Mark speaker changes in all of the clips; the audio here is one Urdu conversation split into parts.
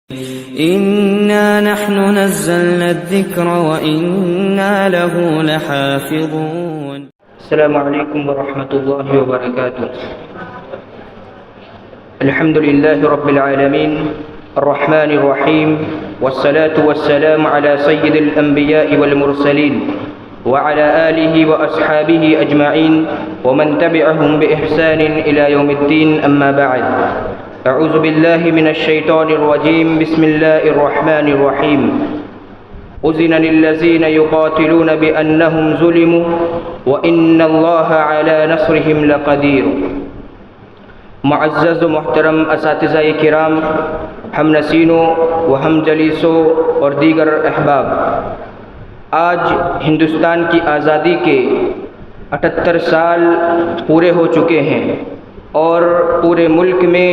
Speaker 1: إنا نحن نزلنا الذكر وإنا له لحافظون.
Speaker 2: السلام عليكم ورحمة الله وبركاته. الحمد لله رب العالمين الرحمن الرحيم، والصلاة والسلام على سيد الأنبياء والمرسلين وعلى آله وأصحابه أجمعين ومن تبعهم بإحسان إلى يوم الدين، أما بعد. أعوذ بالله من الشيطان الرجيم. بسم الله الرحمن الرحيم. أذن للذين يقاتلون بأنهم ظلموا وإن الله على نصرهم لقدير. معزز و محترم اساتذہ کرام، ہم نشینوں و ہم جلیسوں اور دیگر احباب، آج ہندوستان کی آزادی کے 78 سال پورے ہو چکے ہیں اور پورے ملک میں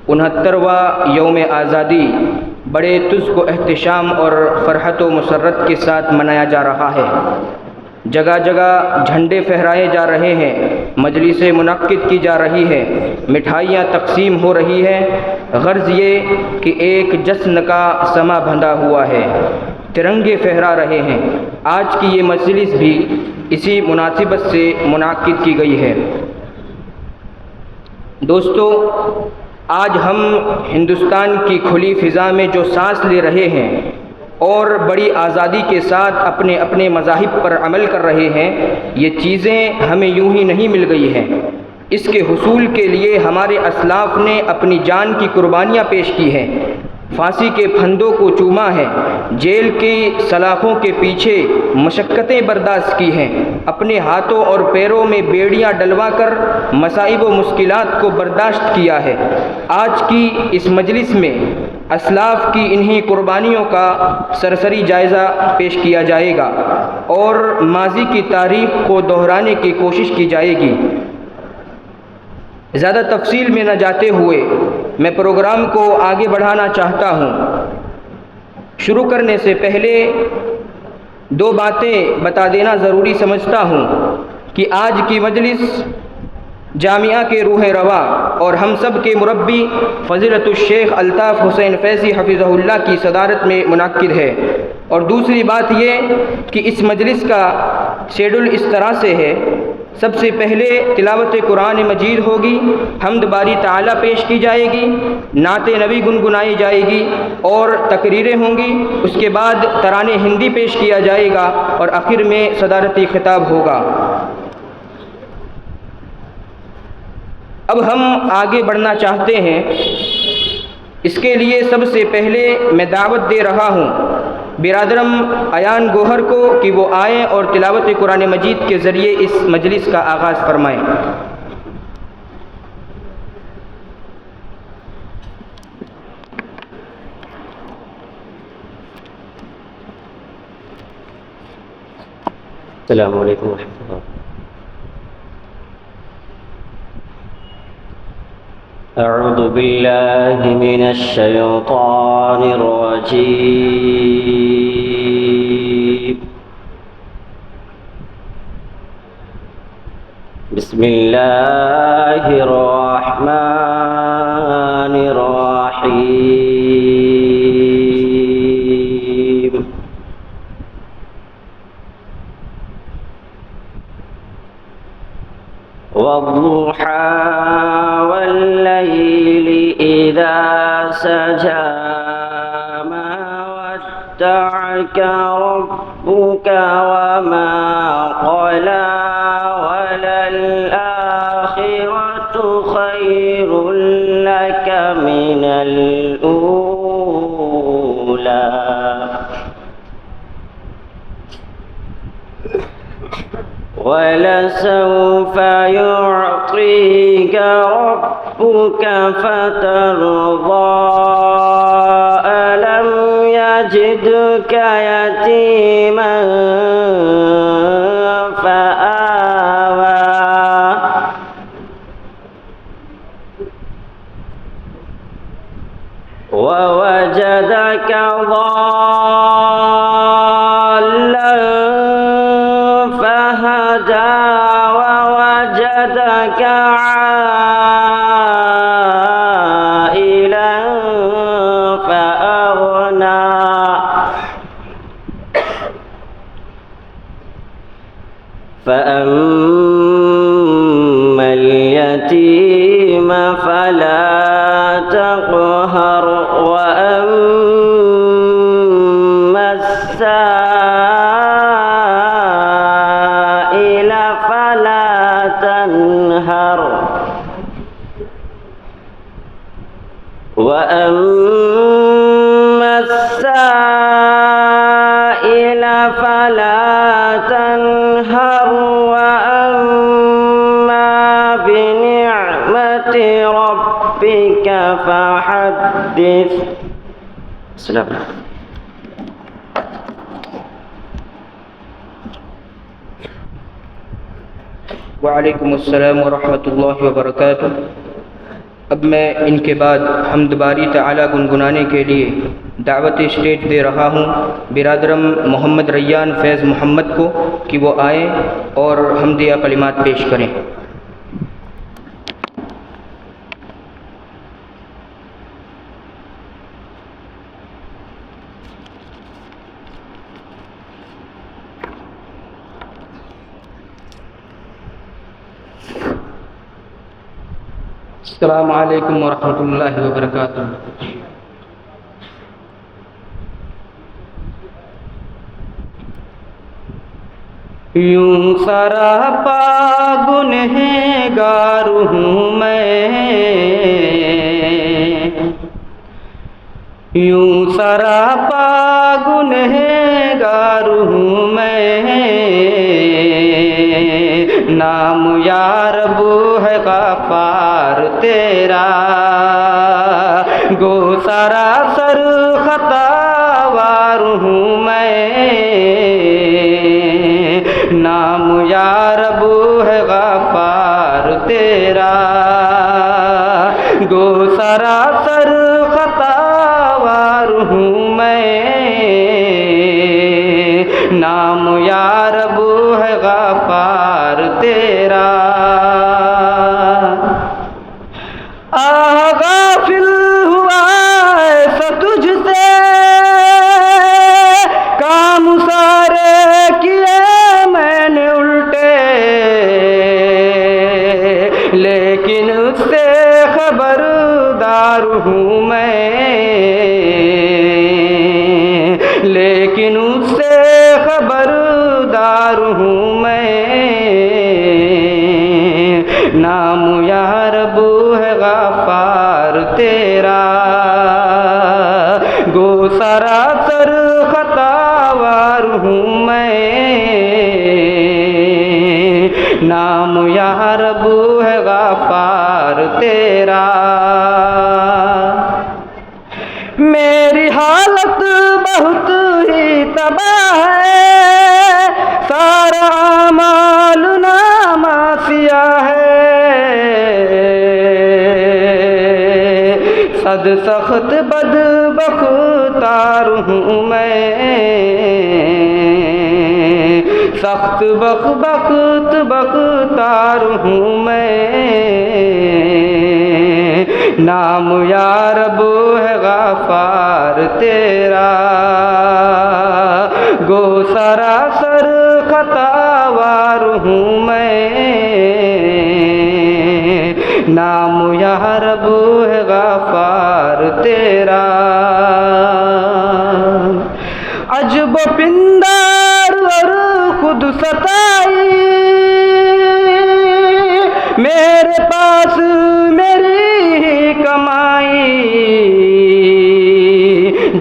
Speaker 2: 69واں یوم آزادی بڑے تزک و احتشام اور فرحت و مسرت کے ساتھ منایا جا رہا ہے. جگہ جگہ جھنڈے پھہرائے جا رہے ہیں، مجلسیں منعقد کی جا رہی ہے، مٹھائیاں تقسیم ہو رہی ہے. غرض یہ کہ ایک جشن کا سما بندھا ہوا ہے، ترنگے پھہرا رہے ہیں. آج کی یہ مجلس بھی اسی مناسبت سے منعقد کی گئی ہے. دوستو، آج ہم ہندوستان کی کھلی فضا میں جو سانس لے رہے ہیں اور بڑی آزادی کے ساتھ اپنے اپنے مذاہب پر عمل کر رہے ہیں، یہ چیزیں ہمیں یوں ہی نہیں مل گئی ہیں. اس کے حصول کے لیے ہمارے اسلاف نے اپنی جان کی قربانیاں پیش کی ہیں، پھانسی کے پھندوں کو چوما ہے، جیل کی سلاخوں کے پیچھے مشقتیں برداشت کی ہیں، اپنے ہاتھوں اور پیروں میں بیڑیاں ڈلوا کر مصائب و مشکلات کو برداشت کیا ہے. آج کی اس مجلس میں اسلاف کی انہی قربانیوں کا سرسری جائزہ پیش کیا جائے گا اور ماضی کی تاریخ کو دہرانے کی کوشش کی جائے گی. زیادہ تفصیل میں نہ جاتے ہوئے میں پروگرام کو آگے بڑھانا چاہتا ہوں. شروع کرنے سے پہلے دو باتیں بتا دینا ضروری سمجھتا ہوں کہ آج کی مجلس جامعہ کے روح رواں اور ہم سب کے مربی فضیلت الشیخ الطاف حسین فیضی حفظہ اللہ کی صدارت میں منعقد ہے. اور دوسری بات یہ کہ اس مجلس کا شیڈول اس طرح سے ہے: سب سے پہلے تلاوت قرآن مجید ہوگی، حمد باری تعالیٰ پیش کی جائے گی، نعت نبی گنگنائی جائے گی اور تقریریں ہوں گی. اس کے بعد ترانے ہندی پیش کیا جائے گا اور آخر میں صدارتی خطاب ہوگا. اب ہم آگے بڑھنا چاہتے ہیں. اس کے لیے سب سے پہلے میں دعوت دے رہا ہوں برادرم ایان گوہر کو کہ وہ آئیں اور تلاوت قرآن مجید کے ذریعے اس مجلس کا آغاز فرمائیں.
Speaker 3: السلام علیکم ورحمۃ اللہ. اعوذ باللہ من الشیطان الرجیم. بسم اللہ الرحمن الرحیم. والضحى والليل إذا سجى ما ودعك ربك وما قلى وللآخرة خير لك من الأولى وَلَسَوْفَ يُعْطِيكَ رَبُّكَ فَتَرْضَىٰ أَلَمْ يَجِدْكَ يَتِيمًا فَآوَىٰ وَوَجَدَكَ ضَالًّا فَهَدَىٰ وَوَجَدَكَ عَائِلًا فَأَغْنَىٰ فأما اليتيم فلا تقهر وأما السائل فلا تنهر وأما السائل فلا تنهر وأما بنعمة ربك فحدث. السلام عليكم.
Speaker 2: وعلیکم السلام ورحمۃ اللہ وبرکاتہ. اب میں ان کے بعد حمد باری تعالی گنگنانے کے لیے دعوت اسٹیج دے رہا ہوں برادرم محمد ریان فیض محمد کو کہ وہ آئیں اور حمدیہ کلمات پیش کریں. السلام علیکم ورحمۃ اللہ وبرکاتہ. یوں سراپا گنہگار ہوں میں، یوں سراپا گنہگار ہوں میں، نام یا رب ہے غفار تیرا، گو سراسر خطا وار ہوں میں، نام یا رب ہے غفار تیرا، گو سراسر خطا وار ہوں میں، نام یا رب ہے غفار تیرا. غافل ہوا ایسا تجھ سے، کام سارے کیے میں نے الٹے، لیکن اس سے خبردار ہوں میں، لیکن اس سے خبردار ہوں میں، نام یا رب ہے غفار تیرا، گو سراسر خطا وار ہوں میں، نام یا رب ہے غفار تیرا. میری حالت بہت ہی تباہ ہے، سارا اعمال نامہ سیاہ ہے، صد سخت بدبختار ہوں میں، سخت بختار ہوں میں، نام یا رب ہے غفار تیرا، گو سراسر خطا وار ہوں میں، نام یا رب ہے غفار تیرا. عجب و پندار اور خود ستائی، میرے پاس میری ہی کمائی،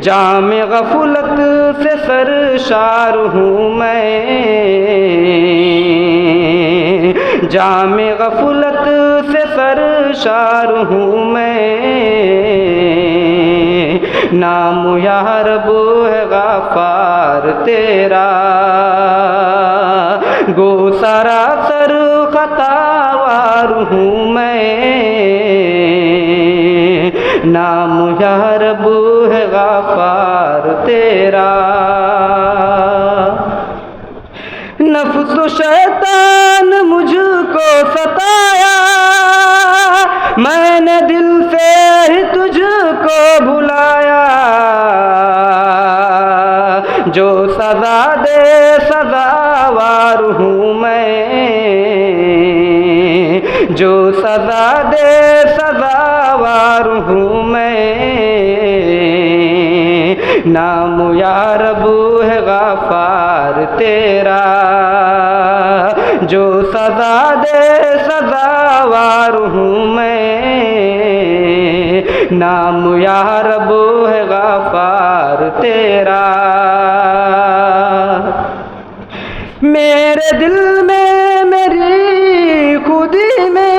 Speaker 2: جام غفلت سے سرشار ہوں میں، جام غفلت سے سرشار ہوں میں، نام یا رب ہے غفار تیرا، گو سراسر خطا وار ہوں میں، نام یا رب ہے غفار تیرا. نفس و شیطان مجھ کو ستایا، میں نے دل سے ہی تجھ کو بھلایا، جو سزا دے سزاوار ہوں میں، نام یا رب ہے غفار تیرا، جو سزا دے سزاوار ہوں میں، نام یا رب ہے غفار تیرا۔ میرے دل میں میری خودی میں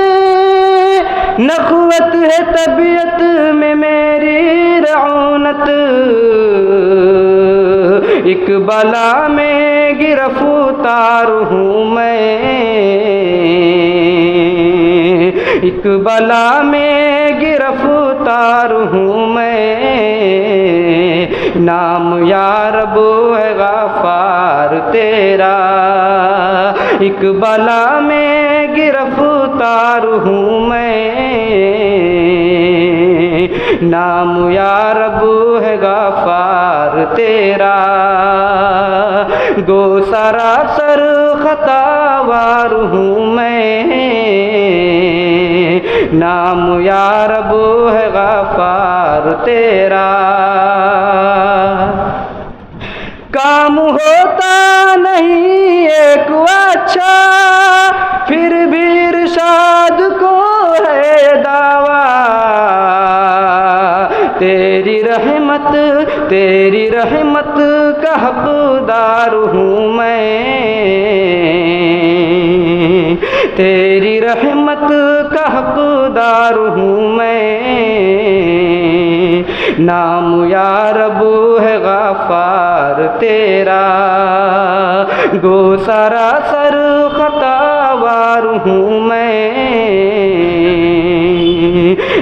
Speaker 2: نخوت ہے، طبیعت میں میری رعونت، ایک بلا میں گرفتار ہوں میں، ایک بلا میں گرفتار ہوں میں، نام یا رب ہے غفار تیرا، ایک بلا میں گرفتار ہوں میں، نام یا رب ہے غفار تیرا، گو سراسر خطا وار ہوں میں، نام یا رب ہے غفار تیرا۔ کام ہوتا نہیں ایک اچھا، پھر بھی ارشاد کو ہے دعویٰ، تیری رحمت کا حقدار ہوں میں، تیری رحمت کا حقدار ہوں میں، نام یا رب ہے غفار تیرا، گو سراسر خطا وار ہوں میں،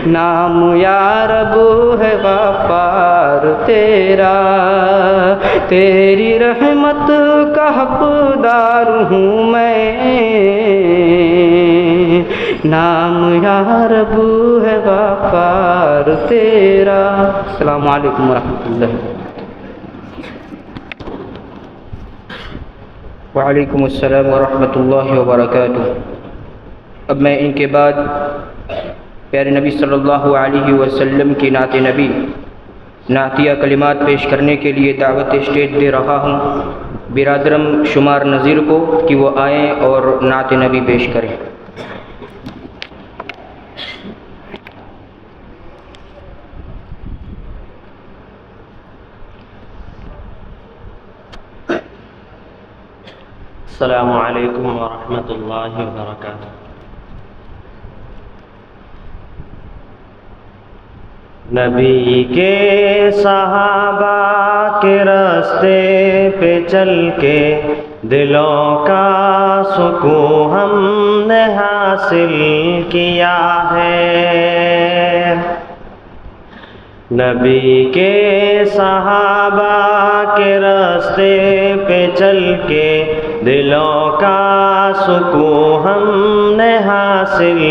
Speaker 2: نام یا رب ہے غفار تیرا، تیری رحمت کا حقدار ہوں میں، نام یا رب ہے غفار تیرا۔ السلام علیکم ورحمۃ اللہ۔ وعلیکم السلام ورحمۃ اللہ وبرکاتہ۔ اب میں ان کے بعد پیارے نبی صلی اللہ علیہ وسلم کی نعت نبی نعتیہ کلمات پیش کرنے کے لیے دعوت اسٹیج دے رہا ہوں برادرم شمار نذیر کو کہ وہ آئیں اور نعت نبی پیش کریں۔
Speaker 3: السلام علیکم ورحمۃ اللہ وبرکاتہ۔ نبی کے صحابہ کے راستے پہ چل کے دلوں کا سکون ہم نے حاصل کیا ہے، نبی کے صحابہ کے راستے پہ چل کے دلوں کا سکون ہم نے حاصل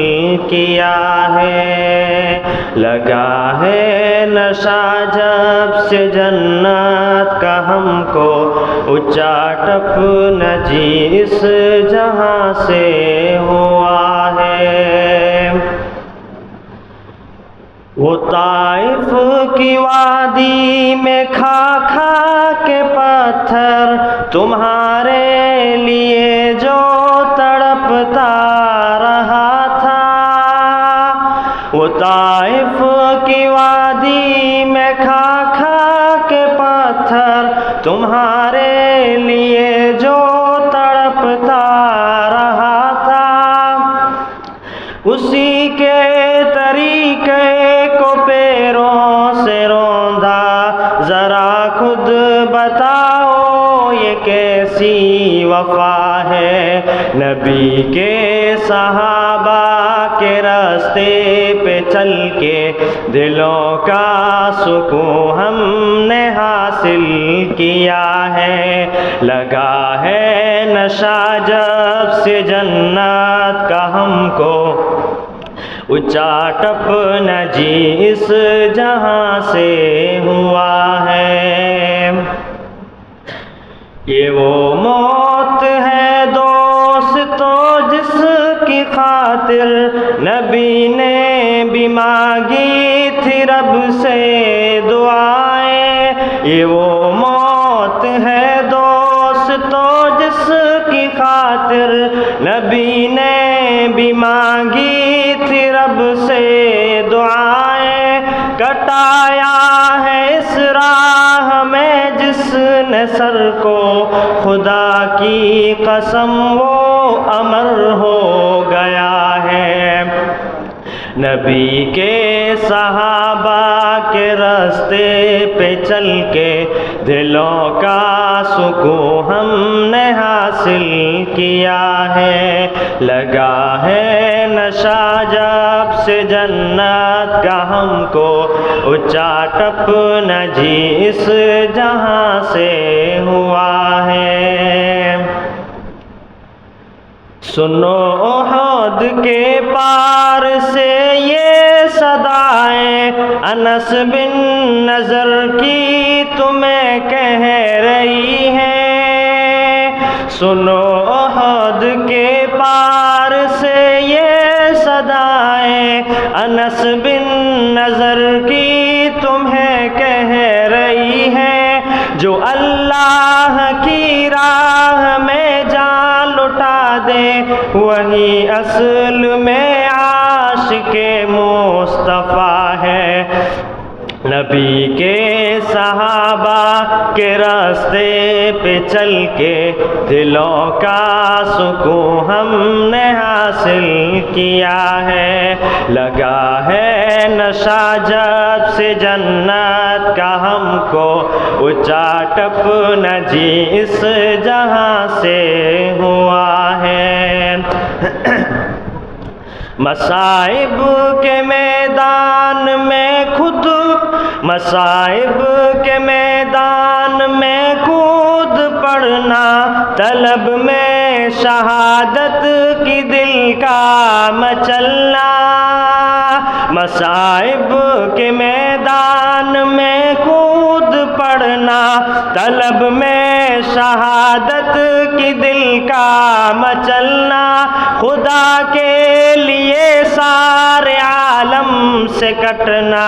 Speaker 3: کیا ہے، لگا ہے نشہ جب سے جنت کا ہم کو، اونچا ٹپ نجی اس جہاں سے ہوا ہے، وہ طائف کی وادی میں کھا کھا کے پتھر تمہارے لیے جو تڑپتا رہا تھا، وہ طائف کی وادی میں کھا کھا کے پتھر تمہارے لیے جو تڑپتا رہا تھا، اسی کے طریقے کو پیروں سے روندا، ذرا خود بتاؤ یہ کیسی وفا ہے، نبی کے صحابہ کے راستے پہ چل کے دلوں کا سکون ہم نے حاصل کیا ہے، لگا ہے نشہ جب سے جنت کا ہم کو، اونچا ٹپ نجی اس جہاں سے ہوا ہے، یہ وہ موت ہے دوستو جس کی خاطر نبی نے بھی مانگی تھی رب سے دعائیں، یہ وہ موت ہے دوستو جس کی خاطر نبی نے بھی مانگی تھی رب سے دعائیں، کٹایا ہے اس راہ میں جس نے سر کو خدا کی قسم وہ امر ہو گیا ہے۔ نبی کے صحابہ کے راستے پہ چل کے دلوں کا سکون ہم نے حاصل کیا ہے، لگا ہے نشہ جب سے جنت کا ہم کو، اونچا ٹپ نہ جی اس جہاں سے ہوا ہے۔ سنو احد کے پار سے یہ صدائیں انس بن نضر کی تمہیں کہہ رہی ہے، سنو احد کے پار سے یہ صدائیں انس بن نضر کی تمہیں کہہ رہی ہے، جو اللہ کی راہ میں جان لٹا دے وہی اصل میں عاشق مصطفیٰ ہے۔ نبی کے صحابہ کے راستے پہ چل کے دلوں کا سکون ہم نے حاصل کیا ہے، لگا ہے نشہ جب سے جنت کا ہم کو، اونچا ٹپ نہ جی اس جہاں سے ہوا ہے۔ مصائب کے میدان میں خود، مصائب کے میدان میں کود پڑنا، طلب میں شہادت کی دل کا مچلنا، مصائب کے میدان میں کود پڑنا، طلب میں شہادت کی دل کا مچلنا، خدا کے لیے سارے عالم سے کٹنا،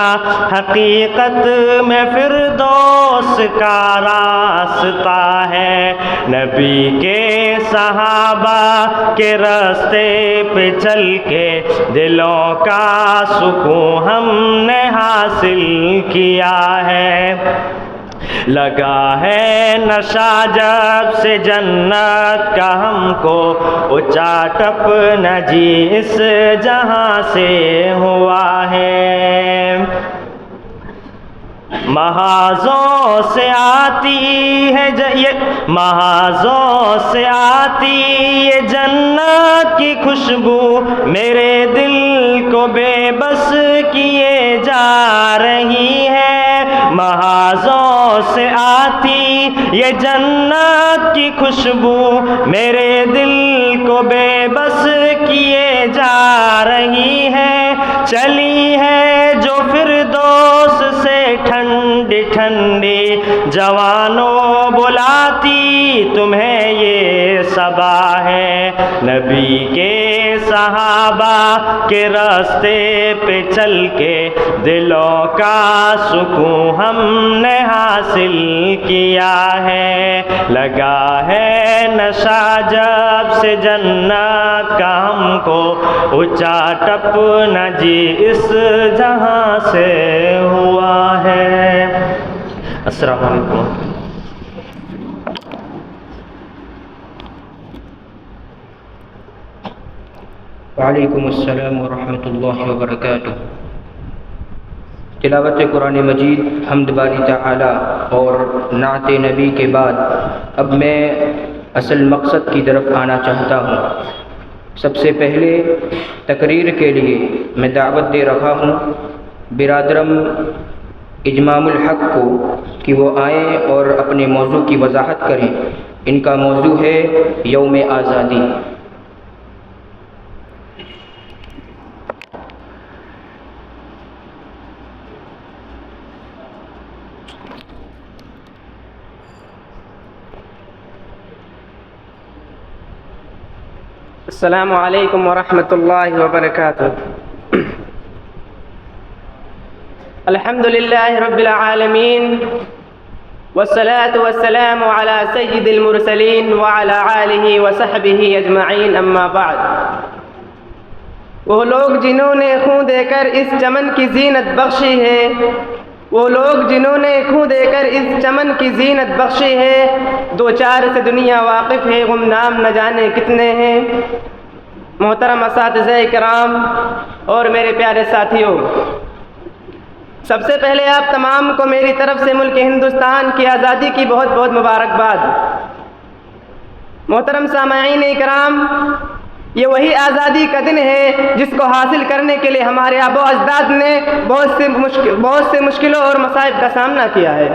Speaker 3: حقیقت میں فردوس کا راستہ ہے۔ نبی کے صحابہ کے راستے پہ چل کے دلوں کا سکون ہم نے حاصل کیا ہے، لگا ہے نشہ جب سے جنت کا ہم کو، اونچا ٹپ نہ جی اس جہاں سے ہوا ہے۔ محاذوں سے آتی ہے محاذوں سے آتی یہ جنت کی خوشبو، میرے دل کو بے بس کیے جا رہی ہے، محاذوں سے آتی یہ جنت کی خوشبو، میرے دل کو بے بس کیے جا رہی ہے، چلی ہے جو فردوس سے ٹھنڈی ٹھنڈی، جوانوں بلاتی تمہیں یہ صبا ہے۔ نبی کے صحابہ کے راستے پہ چل کے دلوں کا سکون ہم نے حاصل کیا ہے، لگا ہے نشہ جب سے جنت کا ہم کو، اونچا ٹپ نہ جی اس جہاں سے ہوا ہے۔ السلام علیکم۔
Speaker 2: وعلیکم السلام ورحمۃ اللہ وبرکاتہ۔ تلاوت قرآن مجید، حمد باری تعالی اور نعت نبی کے بعد اب میں اصل مقصد کی طرف آنا چاہتا ہوں۔ سب سے پہلے تقریر کے لیے میں دعوت دے رہا ہوں برادرم اجمام الحق کو کہ وہ آئیں اور اپنے موضوع کی وضاحت کریں۔ ان کا موضوع ہے یوم آزادی۔
Speaker 4: السلام علیکم ورحمۃ اللہ وبرکاتہ۔ الحمد للہ رب العالمین والصلاة والسلام على سيد المرسلين وعلى آلہ وصحبہ اجمعین، اما بعد۔ وہ لوگ جنہوں نے خون دے کر اس چمن کی زینت بخشی ہے، وہ لوگ جنہوں نے خون دے کر اس چمن کی زینت بخشی ہے، دو چار سے دنیا واقف ہے، گمنام نہ جانے کتنے ہیں۔ محترم اساتذہ کرام اور میرے پیارے ساتھیوں، سب سے پہلے آپ تمام کو میری طرف سے ملک ہندوستان کی آزادی کی بہت بہت مبارکباد۔ محترم سامعین کرام، یہ وہی آزادی کا دن ہے جس کو حاصل کرنے کے لیے ہمارے آباء و اجداد نے بہت سے مشکلوں اور مصائب کا سامنا کیا ہے۔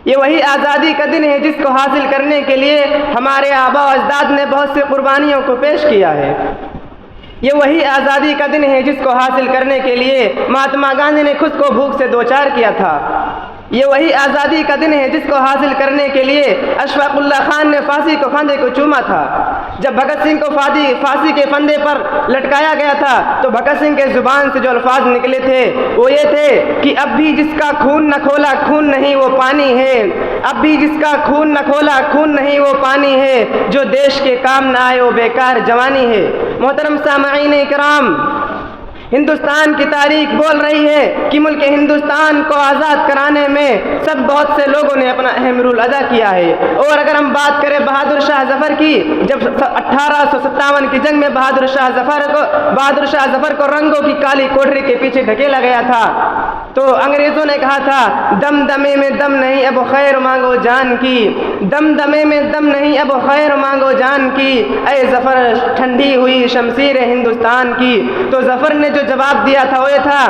Speaker 4: یہ وہی آزادی کا دن ہے جس کو حاصل کرنے کے لیے ہمارے آباء و اجداد نے بہت سی قربانیوں کو پیش کیا ہے۔ یہ وہی آزادی کا دن ہے جس کو حاصل کرنے کے لیے مہاتما گاندھی نے خود کو بھوک سے دوچار کیا تھا۔ یہ وہی آزادی کا دن ہے جس کو حاصل کرنے کے لیے اشفاق اللہ خان نے پھانسی کو پھندے کو چوما تھا۔ جب بھگت سنگھ کو پھانسی کے پھندے پر لٹکایا گیا تھا تو بھگت سنگھ کے زبان سے جو الفاظ نکلے تھے وہ یہ تھے کہ اب بھی جس کا خون نہ کھولا خون نہیں وہ پانی ہے، اب بھی جس کا خون نہ کھولا خون نہیں وہ پانی ہے، جو دیش کے کام نہ آئے وہ بیکار جوانی ہے۔ محترم سامعین کرام، ہندوستان کی تاریخ بول رہی ہے کہ ملک ہندوستان کو آزاد کرانے میں بہت سے لوگوں نے اپنا اہم رول ادا کیا ہے۔ اور اگر ہم بات کریں بہادر شاہ ظفر کی، جب 1857 کی جنگ میں بہادر شاہ ظفر کو رنگوں کی کالی کوٹری کے پیچھے ڈھکیلا گیا تھا تو انگریزوں نے کہا تھا دم دمے میں دم نہیں اب خیر مانگو جان کی، دم دمے میں دم نہیں اب خیر مانگو جان کی، اے ظفر ٹھنڈی ہوئی شمشیر ہندوستان کی۔ تو ظفر نے جو جواب دیا تھا وہ یہ تھا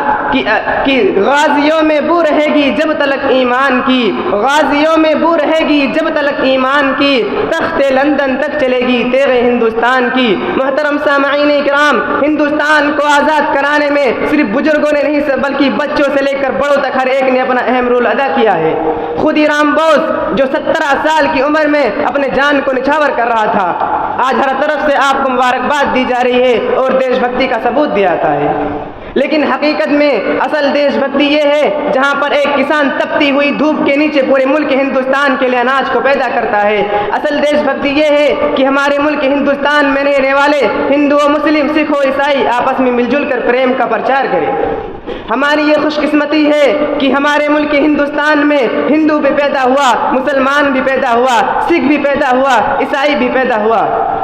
Speaker 4: کہ غازیوں میں بو رہے گی جب تلک ایمان کی، غازیوں میں بو رہے گی جب تلک ایمان کی، تخت لندن تک چلے گی تیغ ہندوستان کی۔ محترم سامعین کرام، ہندوستان کو آزاد کرانے میں صرف بزرگوں نے نہیں بلکہ بچوں سے لے کر بڑوں تک ہر ایک نے اپنا اہم رول ادا کیا ہے۔ خودی رام بوس جو 17 سال کی عمر میں اپنے جان کو نچھاور کر رہا تھا، آج ہر طرف سے آپ کو مبارکباد دی جا رہی ہے اور دیش بھکتی کا ثبوت دیا جاتا ہے۔ لیکن حقیقت میں اصل دیش بھکتی یہ ہے جہاں پر ایک کسان تپتی ہوئی دھوپ کے نیچے پورے ملک ہندوستان کے لیے اناج کو پیدا کرتا ہے۔ اصل دیش بھکتی یہ ہے کہ ہمارے ملک ہندوستان میں رہنے والے ہندو و مسلم، سکھ و عیسائی آپس میں مل جل کر پریم کا پرچار کریں۔ ہماری یہ خوش قسمتی ہے کہ ہمارے ملک ہندوستان میں ہندو بھی پیدا ہوا، مسلمان بھی پیدا ہوا، سکھ بھی پیدا ہوا، عیسائی بھی پیدا ہوا،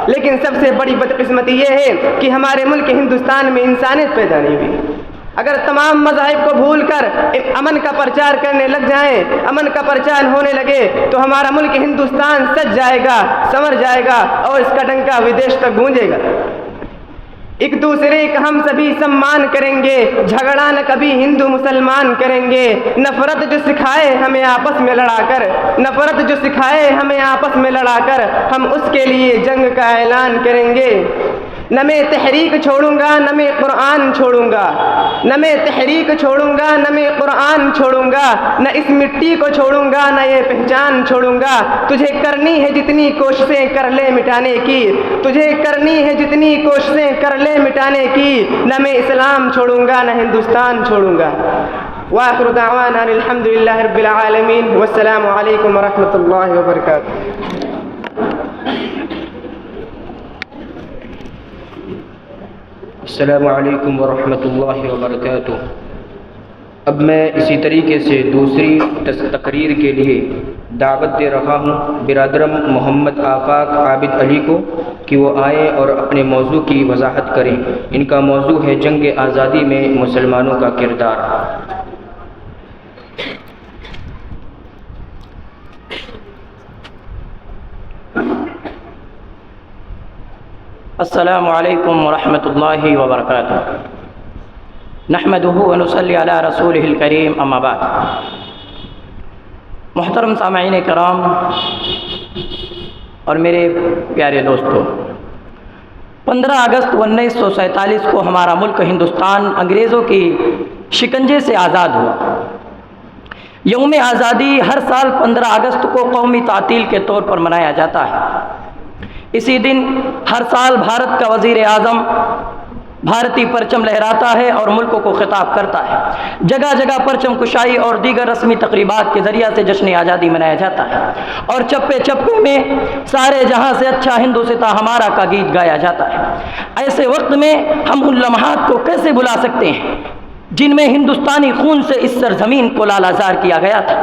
Speaker 4: لیکن سب سے بڑی بدقسمتی یہ ہے کہ ہمارے ملک ہندوستان میں انسانیت پیدا نہیں ہوئی۔ اگر تمام مذاہب کو بھول کر امن کا پرچار کرنے لگ جائیں، امن کا پرچار ہونے لگے تو ہمارا ملک ہندوستان سج جائے گا، سنور جائے گا اور اس کا ڈنکا ودیش تک گونجے گا۔ ایک دوسرے کا ہم سبھی سمان کریں گے، جھگڑا نہ کبھی ہندو مسلمان کریں گے، نفرت جو سکھائے ہمیں آپس میں لڑا کر، نفرت جو سکھائے ہمیں آپس میں لڑا کر، ہم اس کے لیے جنگ کا اعلان کریں گے۔ نہ میں تحریک چھوڑوں گا نہ میں قرآن چھوڑوں گا، نہ میں تحریک چھوڑوں گا نہ میں قرآن چھوڑوں گا، نہ اس مٹی کو چھوڑوں گا نہ یہ پہچان چھوڑوں گا۔ تجھے کرنی ہے جتنی کوششیں کر لے مٹانے کی، تجھے کرنی ہے جتنی کوششیں کر لے مٹانے کی، نہ میں اسلام چھوڑوں گا نہ ہندوستان چھوڑوں گا۔ وآخر دعوانا الحمد للہ رب العالمین، والسلام علیکم ورحمۃ اللہ وبرکاتہ۔
Speaker 2: السلام علیکم ورحمۃ اللہ وبرکاتہ۔ اب میں اسی طریقے سے دوسری تقریر کے لیے دعوت دے رہا ہوں برادرم محمد آفاق عابد علی کو کہ وہ آئیں اور اپنے موضوع کی وضاحت کریں۔ ان کا موضوع ہے جنگ آزادی میں مسلمانوں کا کردار۔
Speaker 5: السلام علیکم ورحمۃ اللہ وبرکاتہ۔ نحمدہ ونصلی علی رسولہ الکریم، اما بعد۔ محترم سامعین کرام اور میرے پیارے دوستو، 15 اگست 1947 کو ہمارا ملک ہندوستان انگریزوں کی شکنجے سے آزاد ہوا۔ یوم آزادی ہر سال 15 اگست کو قومی تعطیل کے طور پر منایا جاتا ہے۔ اسی دن ہر سال بھارت کا وزیر اعظم بھارتی پرچم لہراتا ہے اور ملکوں کو خطاب کرتا ہے۔ جگہ جگہ پرچم کشائی اور دیگر رسمی تقریبات کے ذریعہ سے جشن آزادی منایا جاتا ہے اور چپے چپے میں سارے جہاں سے اچھا ہندوستاں ہمارا کا گیت گایا جاتا ہے۔ ایسے وقت میں ہم ان لمحات کو کیسے بھلا سکتے ہیں جن میں ہندوستانی خون سے اس سرزمین کو لالازار کیا گیا تھا،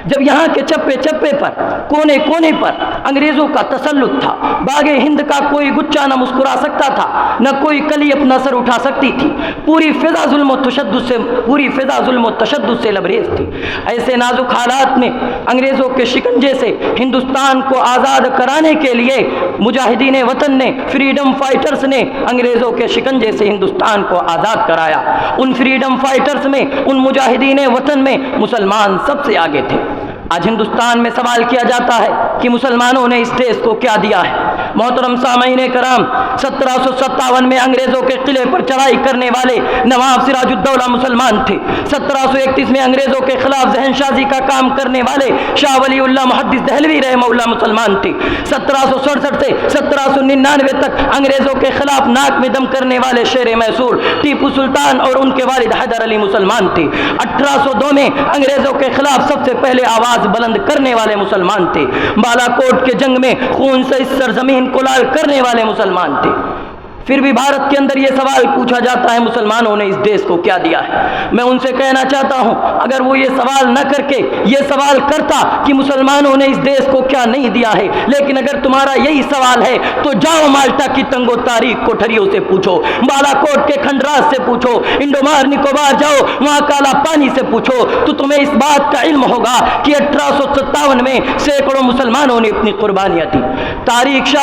Speaker 5: جب یہاں کے چپے چپے پر کونے کونے پر انگریزوں کا تسلط تھا۔ باغ ہند کا کوئی گچھا نہ مسکرا سکتا تھا، نہ کوئی کلی اپنا سر اٹھا سکتی تھی، پوری فضا ظلم و تشدد سے لبریز تھی۔ ایسے نازک حالات میں انگریزوں کے شکنجے سے ہندوستان کو آزاد کرانے کے لیے مجاہدین وطن نے، فریڈم فائٹرز نے انگریزوں کے شکنجے سے ہندوستان کو آزاد کرایا۔ ان فریڈم فائٹرز میں، ان مجاہدین وطن میں مسلمان سب سے آگے تھے۔ آج ہندوستان میں سوال کیا جاتا ہے کہ مسلمانوں نے اس دیش کو کیا دیا ہے۔ محترم سامعین کرام، 1757 میں انگریزوں کے قلعے پر چڑھائی کرنے والے نواب سراج الدولہ مسلمان تھے۔ 1731 میں انگریزوں کے خلاف ذہن سازی کا کام کرنے والے شاہ ولی اللہ محدث دہلوی رحمہ اللہ مسلمان تھے۔ 1767 سے 1799 تک انگریزوں کے خلاف ناک میں دم کرنے والے شیر میسور ٹیپو سلطان اور ان کے والد حیدر علی مسلمان تھے۔ 1802 میں انگریزوں کے خلاف سب سے پہلے آواز بلند کرنے والے مسلمان تھے۔ بالا کوٹ کے جنگ میں خون سے اس سرزمین کو لال کرنے والے مسلمان تھے۔ پھر بھی بھارت کے اندر یہ سوال پوچھا جاتا ہے مسلمانوں نے اس دیش کو کیا دیا ہے۔ میں ان سے کہنا چاہتا ہوں، اگر وہ یہ سوال نہ کر کے یہ سوال کرتا کہ مسلمانوں نے اس دیش کو کیا نہیں دیا ہے، لیکن اگر تمہارا یہی سوال ہے تو جاؤ مالٹا کی تنگو تاریخ کوٹھریوں سے پوچھو، بالا کوٹ کے کھنڈرات سے پوچھو، انڈومان نکوبار جاؤ وہاں کالا پانی سے پوچھو، تو تمہیں اس بات کا علم ہوگا کہ 1857 میں سینکڑوں مسلمانوں نے اپنی قربانیاں دی۔ تاریخ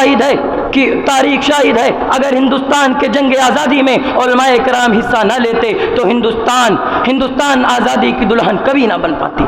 Speaker 5: شاہد ہے اگر ہندوستان کے جنگ آزادی میں علماء کرام حصہ نہ لیتے تو ہندوستان آزادی کی دلہن کبھی نہ بن پاتی۔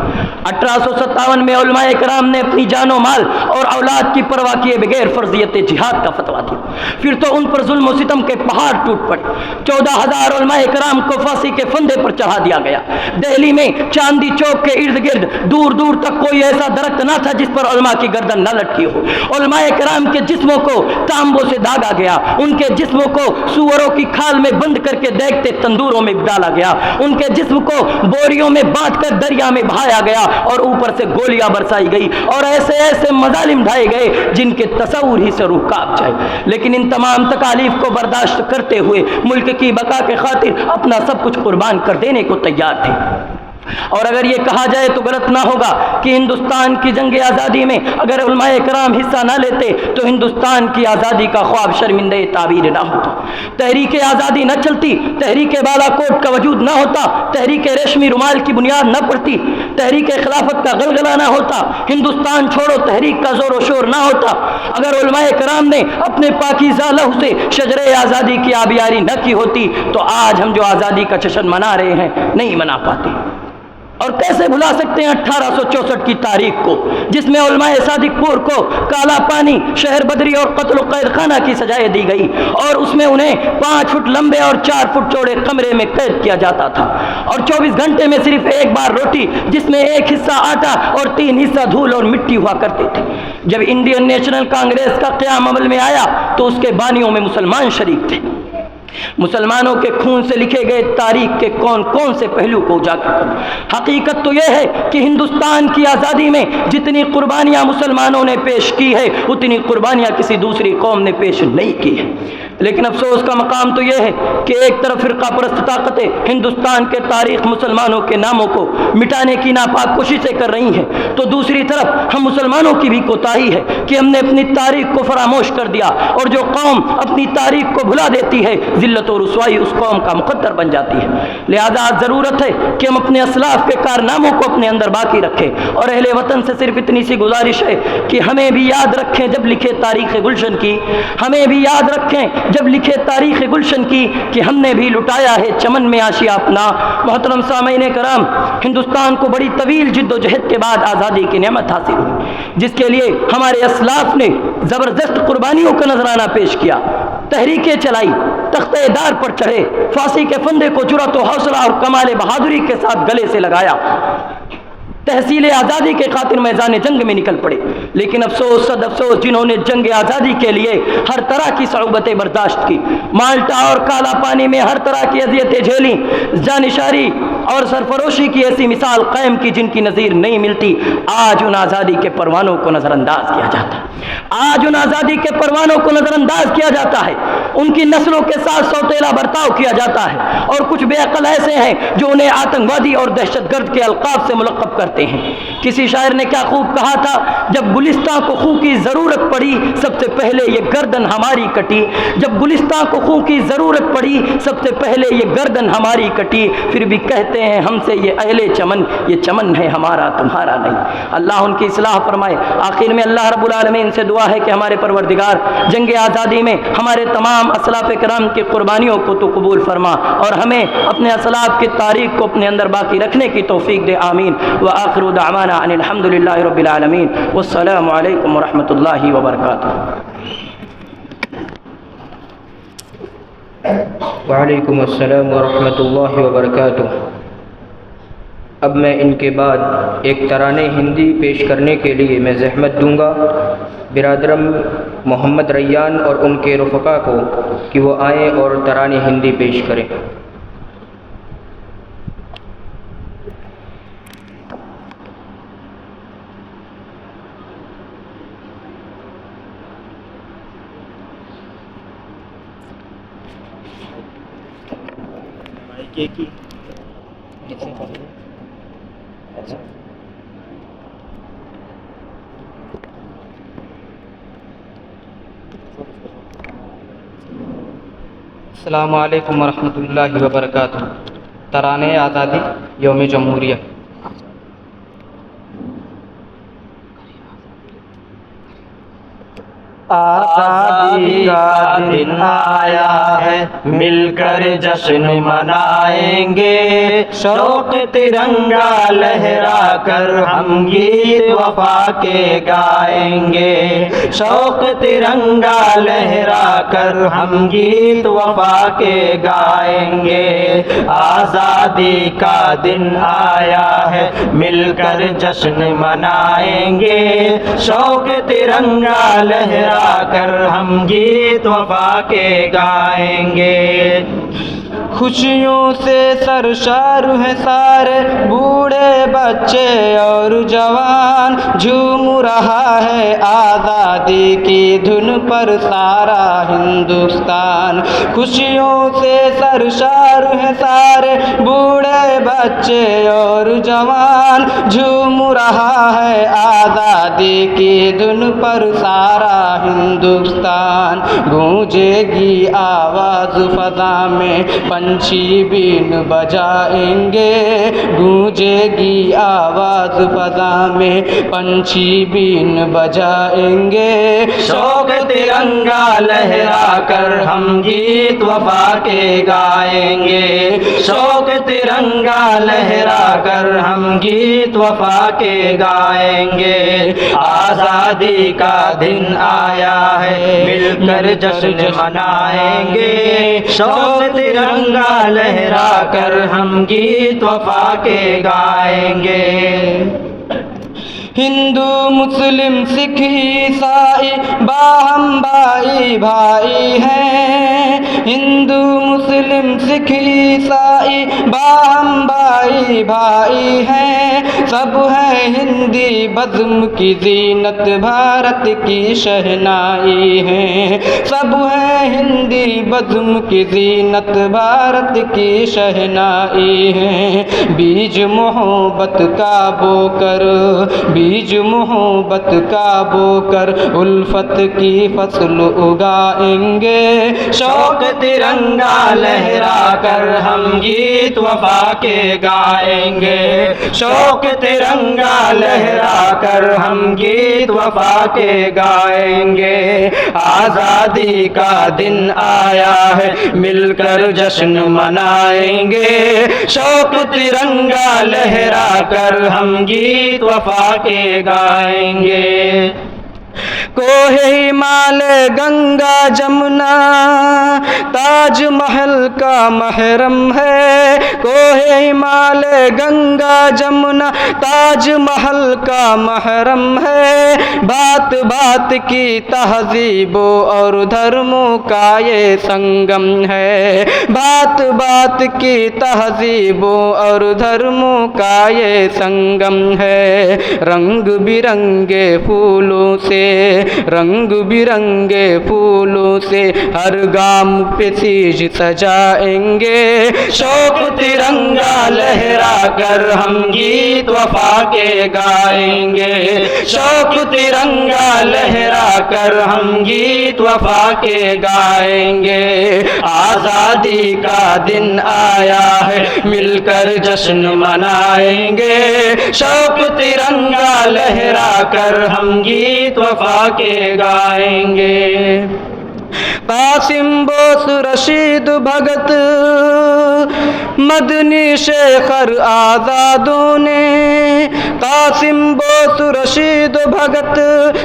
Speaker 5: 1857 میں علماء کرام نے اپنی جان و مال اور اولاد کی پرواہ کیے بغیر فرضیت جہاد کا فتویٰ دیا۔ پھر تو ان پر ظلم و ستم کے پہاڑ ٹوٹ پڑے۔ 14,000 علماء کرام کو پھانسی کے پھندے پر چڑھا دیا گیا۔ دہلی میں چاندی چوک کے ارد گرد دور دور تک کوئی ایسا درخت نہ تھا جس پر علماء کی گردن نہ لٹکی ہو۔ علماء کرام کے جسموں کو تانبوں سے داغا گیا، ان کے جسموں کو سوروں کی کھال میں بند کر کے دیکھتے تندوروں میں ڈالا گیا، ان کے جسم کو بوریوں میں باندھ کر دریا میں بہایا گیا اور اوپر سے گولیاں برسائی گئی اور ایسے مظالم ڈھائے گئے جن کے تصور ہی سے روح کانپ جائے۔ لیکن ان تمام تکالیف کو برداشت کرتے ہوئے ملک کی بقا کے خاطر اپنا سب کچھ قربان کر دینے کو تیار تھے۔ اور اگر یہ کہا جائے تو غلط نہ ہوگا کہ ہندوستان کی جنگ آزادی میں اگر علماء کرام حصہ نہ لیتے تو ہندوستان کی آزادی کا خواب شرمندہ تعبیر نہ ہوتا، تحریک آزادی نہ چلتی، تحریک بالا کوٹ کا وجود نہ ہوتا، تحریک ریشمی رومال کی بنیاد نہ پڑتی، تحریک خلافت کا غلغلہ نہ ہوتا، ہندوستان چھوڑو تحریک کا زور و شور نہ ہوتا، اگر علماء کرام نے اپنے پاکیزہ لہو سے شجرے آزادی کی آبیاری نہ کی ہوتی تو آج ہم جو آزادی کا جشن منا رہے ہیں نہیں منا پاتے۔ اور کیسے بھلا سکتے ہیں 1864 کی تاریخ کو جس میں علماء صادق پور کو کالا پانی، شہر بدری اور قتل و قید خانہ کی سزائیں دی گئی اور اس میں انہیں 5 فٹ لمبے اور 4 فٹ چوڑے کمرے میں قید کیا جاتا تھا اور 24 گھنٹے میں صرف ایک بار روٹی جس میں 1 حصہ آٹا اور 3 حصہ دھول اور مٹی ہوا کرتے تھے۔ جب انڈین نیشنل کانگریس کا قیام عمل میں آیا تو اس کے بانیوں میں مسلمان شریک تھے۔ مسلمانوں کے خون سے لکھے گئے تاریخ کے کون کون سے پہلو کو اجاگر کر۔ حقیقت تو یہ ہے کہ ہندوستان کی آزادی میں جتنی قربانیاں مسلمانوں نے پیش کی ہے اتنی قربانیاں کسی دوسری قوم نے پیش نہیں کی ہے۔ لیکن افسوس کا مقام تو یہ ہے کہ ایک طرف فرقہ پرست طاقتیں ہندوستان کے تاریخ مسلمانوں کے ناموں کو مٹانے کی ناپاک کوششیں کر رہی ہیں تو دوسری طرف ہم مسلمانوں کی بھی کوتاہی ہے کہ ہم نے اپنی تاریخ کو فراموش کر دیا اور جو قوم اپنی تاریخ کو بھلا دیتی ہے ذلت و رسوائی اس قوم کا مقدر بن جاتی ہے۔ لہذا ضرورت ہے کہ ہم اپنے اسلاف کے کارناموں کو اپنے اندر باقی رکھیں اور اہل وطن سے صرف اتنی سی گزارش ہے کہ ہمیں بھی یاد رکھیں جب لکھے تاریخ گلشن کی، ہمیں بھی یاد رکھیں جب لکھے تاریخ گلشن کی کہ ہم نے بھی لٹایا ہے چمن میں آشیا اپنا۔ محترم سامعین کرام، ہندوستان کو بڑی طویل جد و جہد کے بعد آزادی کی نعمت حاصل ہوئی جس کے لیے ہمارے اسلاف نے زبردست قربانیوں کا نذرانہ پیش کیا، تحریکیں چلائی، تختہ دار پر چڑھے، پھانسی کے پھندے کو جرأت و حوصلہ اور کمال بہادری کے ساتھ گلے سے لگایا۔ تحصیل آزادی کے خاطر میدان جنگ میں نکل پڑے، لیکن افسوس صد افسوس جنہوں نے جنگ آزادی کے لیے ہر طرح کی صعوبتیں برداشت کی، مالٹا اور کالا پانی میں ہر طرح کی اذیتیں جھیلیں، جانشاری اور سرفروشی کی ایسی مثال قائم کی جن کی نظیر نہیں ملتی، آج ان آزادی کے پروانوں کو نظر انداز کیا جاتا ہے، آج ان آزادی کے پروانوں کو نظر انداز کیا جاتا ہے، ان کی نسلوں کے ساتھ سوتیلا برتاؤ کیا جاتا ہے، اور کچھ بے عقل ایسے ہیں جو انہیں آتنکوادی اور دہشت گرد کے القاب سے ملقب کرتے ہیں۔ کسی شاعر نے کیا خوب کہا تھا، جب گلستان کو خوں کی ضرورت پڑی سب سے پہلے یہ گردن ہماری کٹی، جب گلستان کو خوں کی ضرورت پڑی سب سے پہلے یہ گردن ہماری کٹی، پھر بھی کہتے ہیں ہم سے یہ اہل چمن، یہ چمن ہے ہمارا تمہارا نہیں۔ اللہ ان کی اصلاح فرمائے۔ آخر میں اللہ رب العالمین سے دعا ہے کہ ہمارے پروردگار جنگ آزادی میں ہمارے تمام اسلاف کرام کی قربانیوں کو تو قبول فرما، اور ہمیں اپنے اسلاف کی تاریخ کو اپنے اندر باقی رکھنے کی توفیق دے، آمین۔ وآخر دعوانا ان الحمد للہ رب العالمین، والسلام علیکم ورحمۃ اللہ وبرکاتہ۔
Speaker 2: وعلیکم السلام ورحمۃ اللہ وبرکاتہ۔ اب میں ان کے بعد ایک ترانے ہندی پیش کرنے کے لیے میں زحمت دوں گا برادرم محمد ریان اور ان کے رفقا کو کہ وہ آئیں اور ترانے ہندی پیش کریں۔
Speaker 6: السلام علیکم ورحمۃ اللہ وبرکاتہ۔ ترانے آزادی یوم جمہوریہ۔
Speaker 3: آزادی کا دن آیا ہے، مل کر جشن منائیں گے، شوق ترنگا لہرا کر ہم گیت وفا کے گائیں گے، شوق ترنگا لہرا کر ہم گیت وفا کے گائیں گے۔ آزادی کا دن آیا ہے، مل کر جشن منائیں گے، شوق ترنگا لہرا کر ہم گیت وفا کے گائیں گے۔
Speaker 6: خوشیوں سے سرشار ہیں سارے بوڑھے بچے اور جوان، جھوم رہا ہے آزادی کی دھن پر سارا ہندوستان۔ خوشیوں سے سرشار ہیں سارے بوڑھے بچے اور جوان، جھوم رہا ہے آزادی کی دھن پر سارا ہندوستان۔ گونجے گی آواز فضا میں پنچھی بین بجائیں گے، گونجے گی آواز فضا میں پنچھی بین بجائیں گے،
Speaker 3: شوق ترنگا لہرا کر ہم گیت وفا کے گائیں گے، شوق ترنگا لہرا کر ہم گیت وفا کے گائیں گے۔ آزادی کا دن آیا ہے، مل کر جشن منائیں گے، شوق ترنگا لہرا کر ہم گیت وفا کے گائیں گے۔
Speaker 6: ہندو مسلم سکھ عیسائی باہم بھائی بھائی ہیں، ہندو مسلم سکھ عیسائی باہم بھائی بھائی ہیں، سب ہیں ہندی بزم کی زینت بھارت کی شہنائی ہیں، سب ہیں ہندی بزم کی زینت بھارت کی شہنائی ہیں۔ بیج محبت کا بو کر، بیج محبت کا بو کر الفت کی فصل اگائیں گے،
Speaker 3: شوق ترنگا لہرا کر ہم گیت وفا کے گائیں گے، شوق ترنگا لہرا کر ہم گیت وفا کے گائیں گے۔ آزادی کا دن آیا ہے، مل کر جشن منائیں گے، شوق ترنگا لہرا کر ہم گیت وفا کے گائیں گے۔ کوہ ہمالیہ گنگا جمنا تاج محل کا محرم ہے، کوہ ہمالیہ گنگا جمنا تاج محل کا محرم ہے، بات بات کی تہذیبوں اور دھرموں کا یہ سنگم ہے، بات بات کی تہذیبوں اور دھرموں کا یہ سنگم ہے، رنگ برنگے پھولوں سے، رنگ برنگے پھولوں سے ہر گام پہ تیج سجائیں گے، شوق ترنگا لہرا کر ہم گیت وفا کے گائیں گے، شوق ترنگا لہرا کر ہم گیت وفا کے گائیں گے، آزادی کا دن آیا ہے مل کر جشن منائیں گے، شوق ترنگا لہرا کر ہم گیت وفا کے گائیں گے۔ قاسم بوس رشید بھگت مدنی شیخر آزادوں نے، قاسم بوس رشید بھگت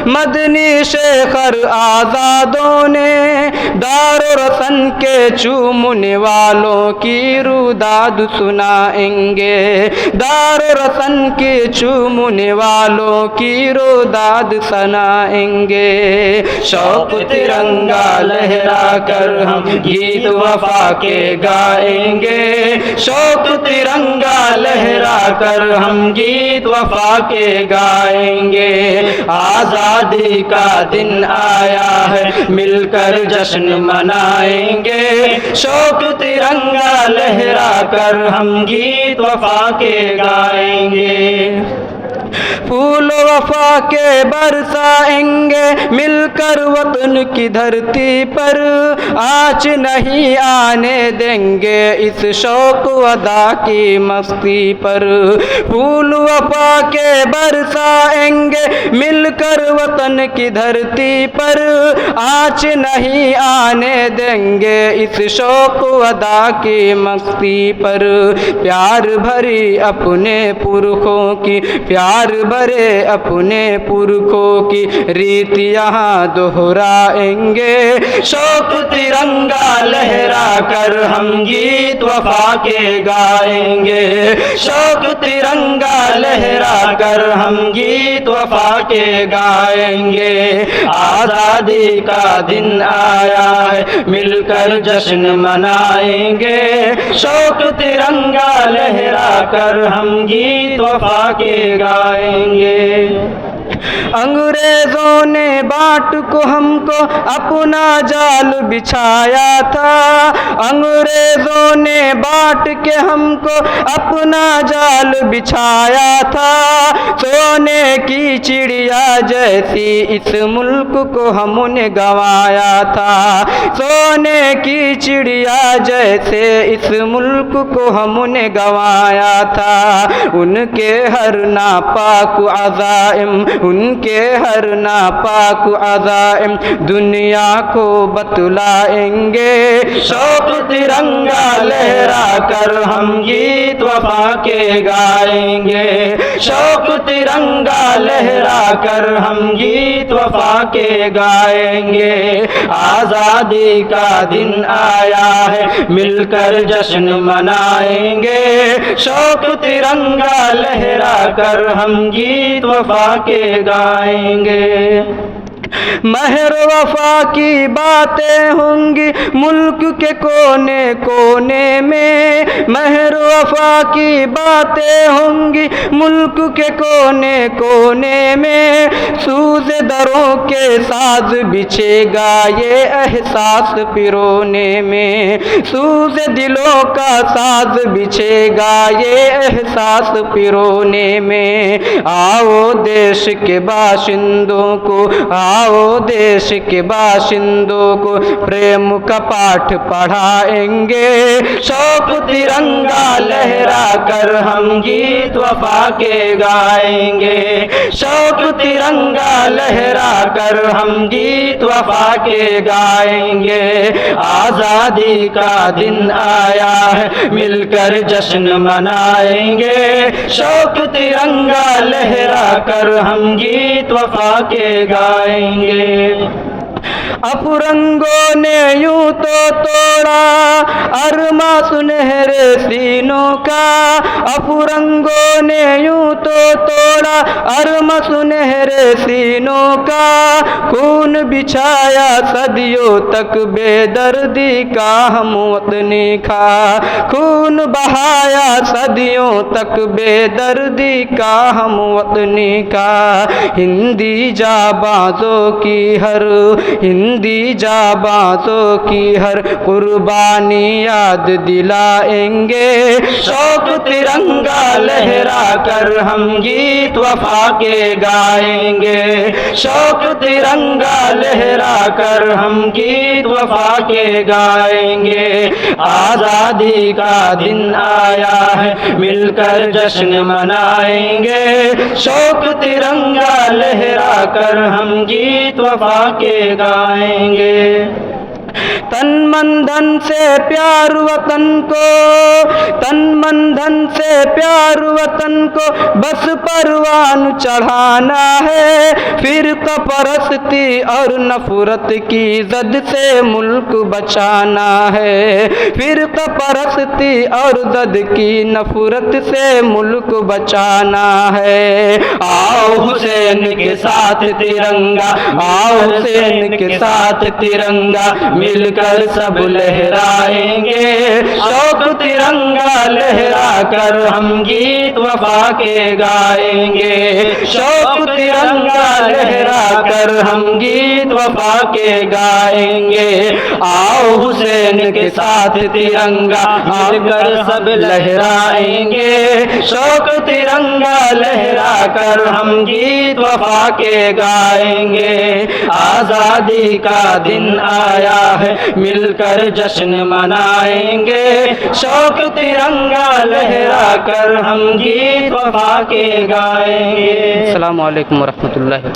Speaker 3: مدنی شیخر آزادوں نے، دار و رسن کے چومنے والوں کی روداد سنائیں گے، دار و رسن کے چومنے والوں کی روداد سنائیں گے، شوق ترنگا لہرا کر ہم گیت وفا کے گائیں گے، شوق ترنگا لہرا کر ہم گیت وفا کے گائیں گے، آزادی کا دن آیا ہے مل کر جشن منائیں گے، شوق ترنگا لہرا کر ہم گیت وفا کے گائیں گے، پھول وفا کے برسائیں گے مل کر وطن کی دھرتی پر، آنچ نہیں آنے دیں گے اس شوق ادا کی مستی پر، پھول وفا کے برسائیں گے مل کر وطن کی دھرتی پر، آنچ نہیں آنے دیں گے اس شوق ادا کی مستی پر، پیار بھری اپنے پرخوں کی، پیار بھرے اپنے پرکھوں کی ریت یہاں دہرائیں گے، شوق ترنگا لہرا کر ہم گیت وفا کے گائیں گے، شوق ترنگا لہرا کر ہم گیت وفا کے گائیں گے، آزادی کا دن آیا ہے مل کر جشن منائیں گے، شوق ترنگا لہرا کر ہم گیت وفا کے گائیں گے، انگریزوں نے بانٹ کو ہم کو اپنا جال بچھایا تھا، انگریزوں نے بانٹ کے ہم کو اپنا جال بچھایا تھا، سونے کی چڑیا جیسی اس ملک کو ہم نے گنوایا تھا، سونے کی چڑیا جیسے اس ملک کو ہم نے گنوایا تھا، ان کے ہر ناپاک عزائم، ان کے ہر ناپاک عزائم دنیا کو بتلائیں گے، شوق ترنگا لہرا کر ہم گیت وفا کے گائیں گے، شوق ترنگا لہرا کر ہم گیت وفا کے گائیں گے، آزادی کا دن آیا ہے مل کر جشن منائیں گے، شوق ترنگا لہرا کر ہم گیت وفا کے گائیں گے، مہر وفا کی باتیں ہوں گی ملک کے کونے کونے میں، مہر وفا کی باتیں ہوں گی ملک کے کونے کونے میں، سوز دروں کے ساز بچھے گا یہ احساس پرونے میں، سوز دلوں کا ساز بچھے گا یہ احساس پرونے میں، آؤ دیش کے باشندوں کو، آؤ دیش کے باشندوں کو پریم کا پاٹھ پڑھائیں گے، شوق ترنگا لہرا کر ہم گیت وفا کے گائیں گے، شوق ترنگا لہرا کر ہم گیت وفا کے گائیں گے، آزادی کا دن آیا ہے مل کر جشن منائیں گے، شوق ترنگا لہرا کر ہم گیت وفا کے گائیں گائیں گے۔
Speaker 5: افرنگوں نے یوں تو توڑا ارما سنہرے سینوں کا، افرنگوں نے یوں تو توڑا ارما سنہرے سینوں کا، خون بچھایا صدیوں تک بے دردی کا ہم وطنی کھا، خون بہایا صدیوں تک بے دردی کا ہم وطنی کا، ہندی جانبازوں کی ہر ہندی جانبازوں کی ہر قربانی یاد دلائیں گے،
Speaker 3: شوق ترنگا لہرا کر ہم گیت وفا کے گائیں گے، شوق ترنگا لہرا کر ہم گیت وفا کے گائیں گے۔ آزادی کا دن آیا ہے مل کر جشن منائیں گے، شوق ترنگا لہرا کر ہم گیت وفا کے گائیں گے۔
Speaker 5: تن من دھن سے پیار وطن کو، تن من دھن سے پیار وطن کو بس پروان چڑھانا ہے، فرقہ پرستی اور نفرت کی زد سے ملک بچانا ہے، فرقہ پرستی اور زد کی نفرت سے ملک بچانا ہے۔
Speaker 3: آؤ حسین کے ساتھ ترنگا، آؤ حسین کے ساتھ ترنگا، مل کر سب لہرائیں گے، شوق ترنگا لہرا کر ہم گیت وفا کے گائیں گے، شوق ترنگا لہرا کر ہم گیت وفا کے گائیں گے۔ آؤ حسین کے ساتھ ترنگا، مل کر سب لہرائیں گے، شوق ترنگا لہرا کر ہم گیت وفا کے گائیں گے۔ آزادی کا دن آیا ہے مل کر جشن منائیں گے، شوق ترنگا لہرا کر ہم گیت وفا کے گائیں گے۔
Speaker 6: السلام علیکم ورحمۃ اللہ